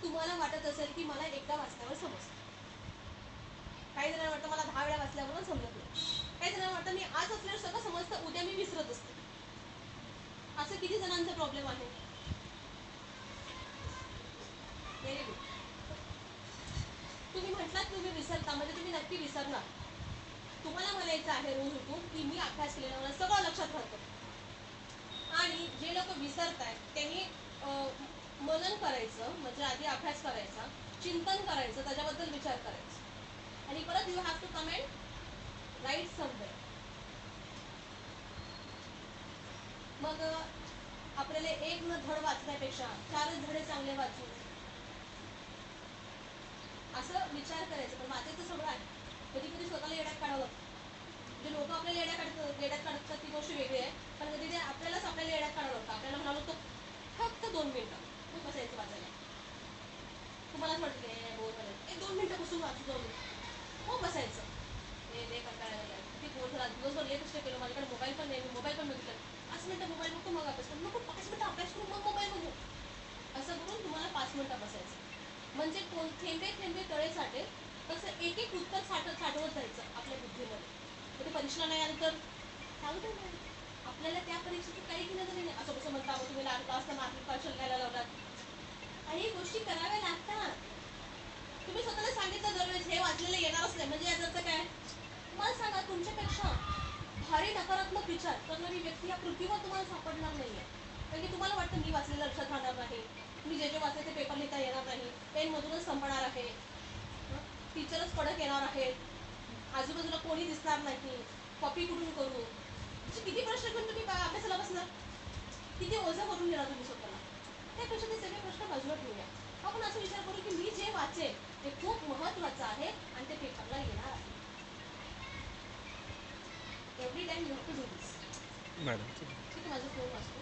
तुम्हाला वाटत असेल की मला एकदा वाचल्यावर समजतं, काही जणांना वाटतं मला 10 वेळा वाचल्यावर समजत नाही, काही जणांना वाटतं मी आज वाचल्यावर सगळं समजतं, उद्या मी विसरत असते. असं किती जणांचा प्रॉब्लेम आहे? Very good. तुम्ही म्हटलात तुम्ही विसरता, म्हणजे तुम्ही नक्की विसरणार. तुम्हाला म्हणायचं आहे रोज उठून की मी अभ्यास केलेला मला सगळं लक्षात राहतं. आणि जे लोक विसरत आहेत त्यांनी मनन करायचं, म्हणजे आधी अभ्यास करायचा, चिंतन करायचं, त्याच्याबद्दल विचार करायचा, आणि परत you have to come and write somewhere. मग आपल्याला एक न धड वाचण्यापेक्षा 4च धडे चांगले वाचू, असं विचार करायचं. पण वाचायचं सगळं आहे, कधी कधी स्वतःला येड्यात काढावं लागतं. म्हणजे लोक आपल्याला येड्यात काढतात ती गोष्ट वेगळी आहे, पण कधी ते आपल्यालाच आपल्याला येड्यात काढावं लागतं. आपल्याला म्हणालो तो फक्त 2 मिनिटं मग बसायचं वाचायला. तुम्हालाच म्हटले बोर झालं, 1-2 मिनिटं बसून वाचू जाऊ, मग बसायचं. हे लय कंटाळा किती बोर झाला, दिवसभर लय कष्ट केलं, माझ्याकडे मोबाईल पण नाही, मी मोबाईल पण बघितलं, 5 मिनिटं मोबाईल बघतो मग अभ्यास करू, नको 5 मिनिटं अभ्यास करू मग मोबाईल बघू. असं करून तुम्हाला 5 मिनिटं बसायचं. म्हणजे थेंबे थेंबे तळे साठे, तसं एक एक उत्तर साठवत जायचं आपल्या बुद्धीमध्ये. कधी परीक्षेला नाही आलं तर सांगू दे नाही, आपल्याला त्या परीक्षेची काही की नजर नाही. असं कसं म्हणता तुम्ही लास्ट मार्किंग पार्शल घ्यायला लावलात, काही गोष्टी कराव्या लागतात. तुम्ही स्वतःला सांगितलं दरवेळेस हे वाचलेलं येणारच नाही, म्हणजे याचं काय? तुम्हाला सांगा, तुमच्यापेक्षा भारी नकारात्मक विचार करणारी व्यक्ती या पृथ्वीवर तुम्हाला सापडणार नाहीये. कारण की तुम्हाला वाटतं मी वाचलेलं लक्षात राहणार नाही, मी जे वाचायचे पेपर लिहिता येणार नाही, पेनमधूनच संपणार आहे, टीचरच कडक येणार आहेत, आजूबाजूला कोणी दिसणार नाही, कॉपी कुठून करू, किती प्रश्न घेऊन तुम्ही अभ्यासाला बसणार, किती ओझं करून घेणार तुम्ही स्वतःला. त्यापेक्षा ते सगळे प्रश्न बाजूला ठेवूया. आपण असं विचार करू की मी जे वाचेल ते खूप महत्वाचं आहे आणि ते पेपरला येणार आहे. Every time you have to do this. Madam ठीक आहे, माझा फोन वाचतो.